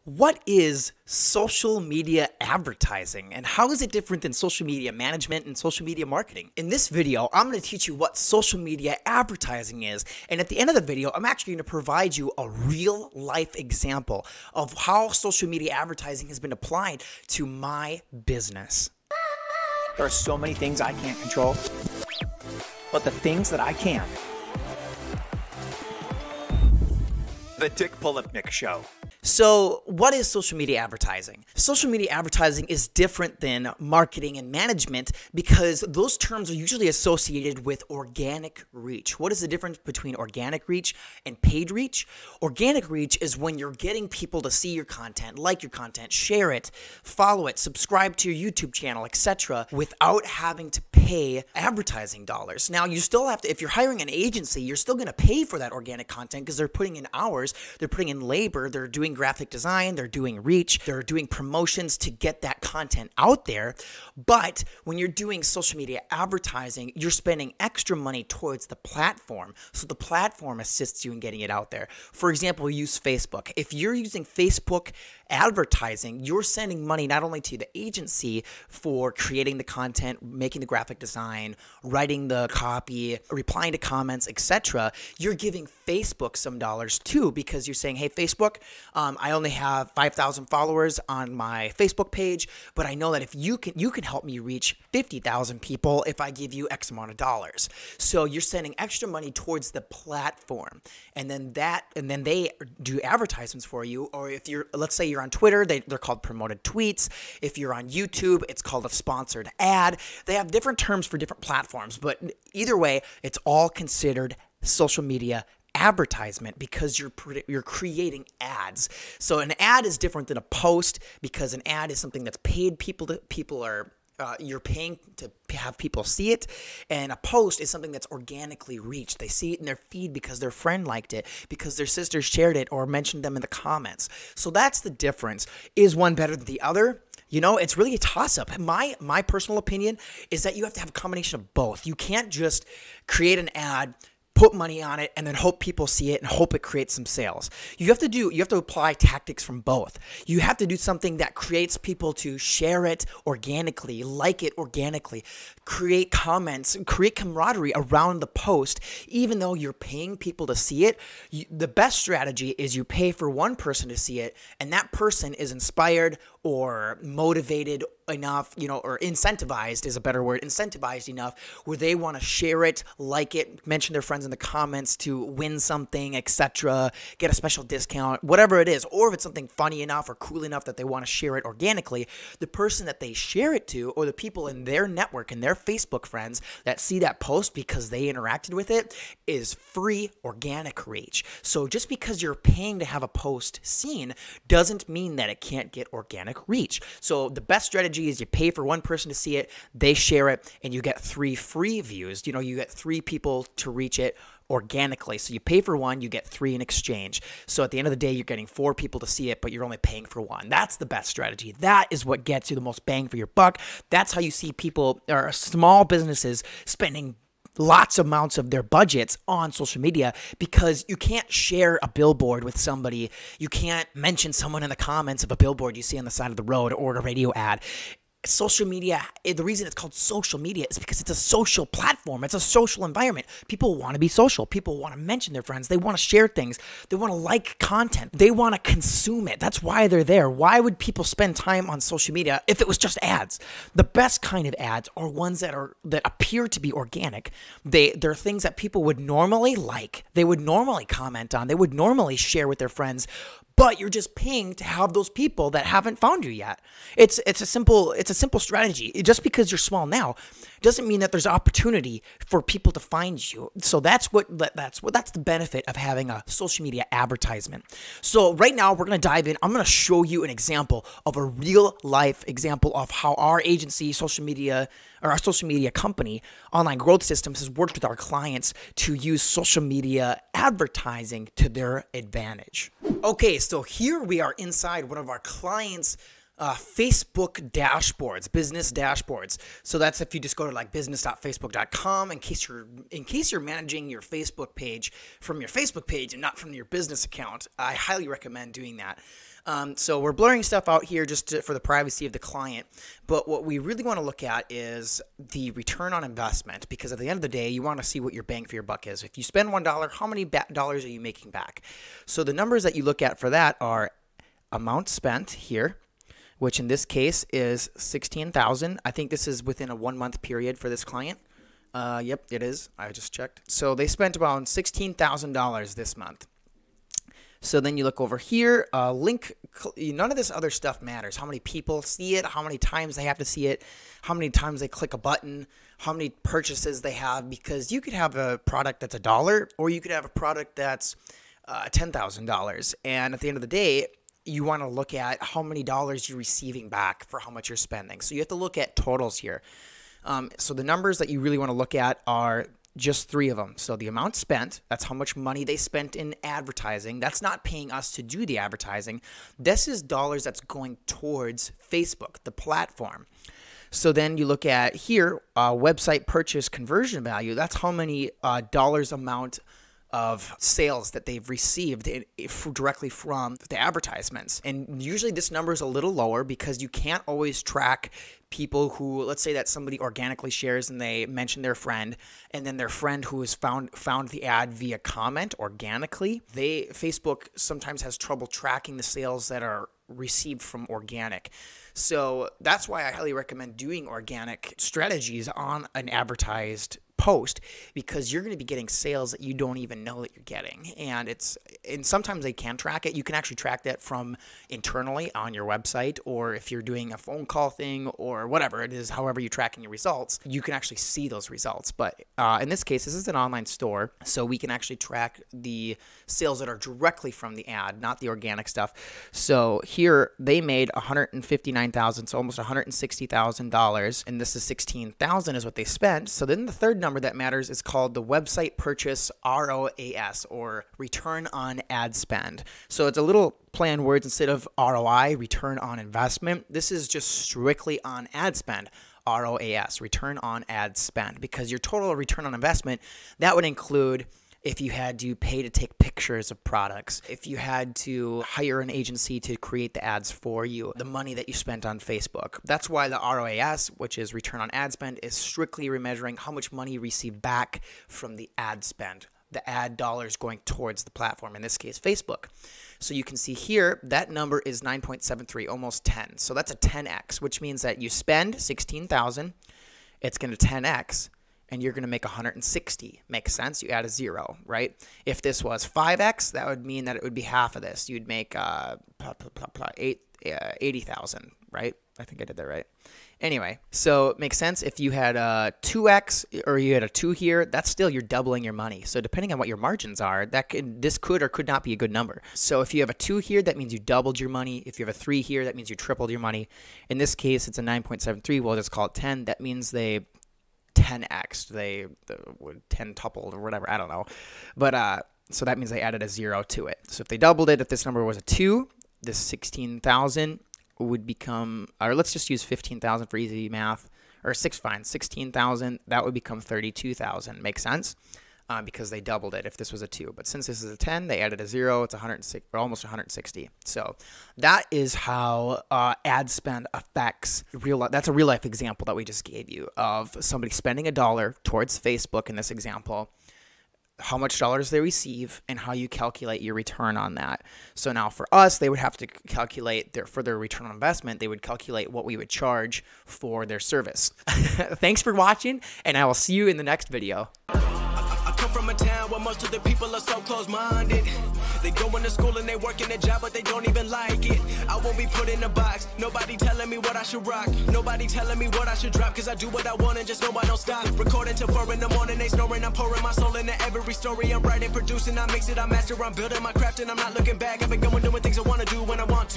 What is social media advertising and how is it different than social media management and social media marketing? In this video, I'm going to teach you what social media advertising is. And at the end of the video, I'm actually going to provide you a real life example of how social media advertising has been applied to my business. There are so many things I can't control, but the things that I can. The Dick Polipnick Show. So what is social media advertising? Social media advertising is different than marketing and management because those terms are usually associated with organic reach. What is the difference between organic reach and paid reach? Organic reach is when you're getting people to see your content, like your content, share it, follow it, subscribe to your YouTube channel, etc. without having to pay advertising dollars. Now, you still have to, if you're hiring an agency, you're still going to pay for that organic content because they're putting in hours, they're putting in labor, they're doing graphic design, they're doing reach, they're doing promotions to get that content out there. But when you're doing social media advertising, you're spending extra money towards the platform. So the platform assists you in getting it out there. For example, use Facebook. If you're using Facebook advertising, you're sending money not only to the agency for creating the content, making the graphic design, writing the copy, replying to comments, etc. You're giving Facebook some dollars too because you're saying, hey, Facebook, I only have 5,000 followers on my Facebook page, but I know that if you can help me reach 50,000 people if I give you X amount of dollars. So you're sending extra money towards the platform, and then they do advertisements for you. Or if you're, let's say you're on Twitter, they're called promoted tweets. If you're on YouTube, it's called a sponsored ad. They have different terms for different platforms, but either way, it's all considered social media advertisement because you're creating ads. So an ad is different than a post because an ad is something that's paid. You're paying to have people see it, and a post is something that's organically reached. They see it in their feed because their friend liked it, because their sister shared it or mentioned them in the comments. So that's the difference. Is one better than the other? You know, it's really a toss-up. My personal opinion is that you have to have a combination of both. You can't just create an ad, put money on it, and then hope people see it and hope it creates some sales. You have to apply tactics from both. You have to do something that creates people to share it organically, like it organically, create comments, create camaraderie around the post. Even though you're paying people to see it, the best strategy is you pay for one person to see it, and that person is inspired or motivated enough, or incentivized is a better word, incentivized enough where they want to share it, like it, mention their friends in the comments to win something, etc., get a special discount, whatever it is. Or if it's something funny enough or cool enough that they want to share it organically, the person that they share it to, or the people in their network and their Facebook friends that see that post because they interacted with it, is free organic reach. So just because you're paying to have a post seen doesn't mean that it can't get organic reach. So the best strategy is you pay for one person to see it, they share it, and you get 3 free views. You get 3 people to reach it organically. So you pay for one, you get 3 in exchange. So at the end of the day, you're getting 4 people to see it, but you're only paying for 1. That's the best strategy. That is what gets you the most bang for your buck. That's how you see people or small businesses spending lots of amounts of their budgets on social media because you can't share a billboard with somebody. You can't mention someone in the comments of a billboard you see on the side of the road or a radio ad. Social media, the reason it's called social media is because it's a social platform. It's a social environment. People want to be social. People want to mention their friends. They want to share things. They want to like content. They want to consume it. That's why they're there. Why would people spend time on social media if it was just ads? The best kind of ads are ones that appear to be organic. They're things that people would normally like. They would normally comment on. They would normally share with their friends. But you're just paying to have those people that haven't found you yet. It's a simple strategy. Just because you're small now doesn't mean that there's opportunity for people to find you. So that's the benefit of having a social media advertisement. So right now we're going to dive in. I'm going to show you an example of a real life example of how our agency, our social media company, Online Growth Systems, has worked with our clients to use social media advertising to their advantage. Okay, so here we are inside one of our clients' Facebook dashboards, business dashboards. So that's if you just go to like business.facebook.com in case you're managing your Facebook page from your Facebook page and not from your business account. I highly recommend doing that. So we're blurring stuff out here just for the privacy of the client. But what we really want to look at is the return on investment, because at the end of the day, you want to see what your bang for your buck is. If you spend $1, how many dollars are you making back? So the numbers that you look at for that are amount spent here, which in this case is $16,000. I think this is within a 1-month period for this client. Yep, it is. I just checked. So they spent about $16,000 this month. So then you look over here, none of this other stuff matters. How many people see it, how many times they have to see it, how many times they click a button, how many purchases they have, because you could have a product that's $1 or you could have a product that's $10,000. And at the end of the day, you want to look at how many dollars you're receiving back for how much you're spending. So you have to look at totals here. So the numbers that you really want to look at are just 3 of them. So the amount spent, that's how much money they spent in advertising. That's not paying us to do the advertising. This is dollars that's going towards Facebook, the platform. So then you look at here, website purchase conversion value. That's how many dollars amount of sales that they've received directly from the advertisements. And usually this number is a little lower because you can't always track people who, let's say that somebody organically shares and they mention their friend, and then their friend who has found the ad via comment organically, Facebook sometimes has trouble tracking the sales that are received from organic. So that's why I highly recommend doing organic strategies on an advertised post, because you're going to be getting sales that you don't even know that you're getting. And sometimes they can track it. You can actually track that from internally on your website, or if you're doing a phone call thing or whatever it is, however you're tracking your results, you can actually see those results. But in this case, this is an online store, so we can actually track the sales that are directly from the ad, not the organic stuff. So here they made $159,000, so almost $160,000, and this is $16,000 is what they spent. So then the third number that matters is called the website purchase ROAS, or return on ad spend. So it's a little play on words. Instead of ROI, return on investment, this is just strictly on ad spend. ROAS, return on ad spend, because your total return on investment, that would include if you had to pay to take pictures of products, if you had to hire an agency to create the ads for you, the money that you spent on Facebook. That's why the ROAS, which is return on ad spend, is strictly remeasuring how much money you receive back from the ad spend, the ad dollars going towards the platform, in this case, Facebook. So you can see here, that number is 9.73, almost 10. So that's a 10x, which means that you spend $16,000, it's going to 10x, and you're going to make 160. Makes sense? You add a 0, right? If this was 5x, that would mean that it would be half of this. You'd make 80,000, right? I think I did that right. Anyway, so it makes sense. If you had a 2x or you had a 2 here, that's still, you're doubling your money. So depending on what your margins are, this could or could not be a good number. So if you have a 2 here, that means you doubled your money. If you have a 3 here, that means you tripled your money. In this case, it's a 9.73. We'll just call it 10. That means they 10x, they 10 tupled or whatever, I don't know. But so that means they added a 0 to it. So if they doubled it, if this number was a 2, this 16,000 would become, or let's just use 15,000 for easy math, or 16,000, that would become 32,000. Makes sense? Because they doubled it if this was a 2. But since this is a 10, they added a 0. It's 106, or almost 160. So that is how ad spend affects real life. That's a real life example that we just gave you of somebody spending $1 towards Facebook in this example, how much dollars they receive, and how you calculate your return on that. So now for us, they would have to calculate for their return on investment. They would calculate what we would charge for their service. Thanks for watching, and I will see you in the next video. From a town where most of the people are so close-minded. They go into school and they work in a job, but they don't even like it. I won't be put in a box. Nobody telling me what I should rock. Nobody telling me what I should drop, cause I do what I want and just know I don't stop. Recording till 4 in the morning, they snoring. I'm pouring my soul into every story. I'm writing, producing, I mix it, I master, I'm building my craft, and I'm not looking back. I've been going doing things I want to do when I want to.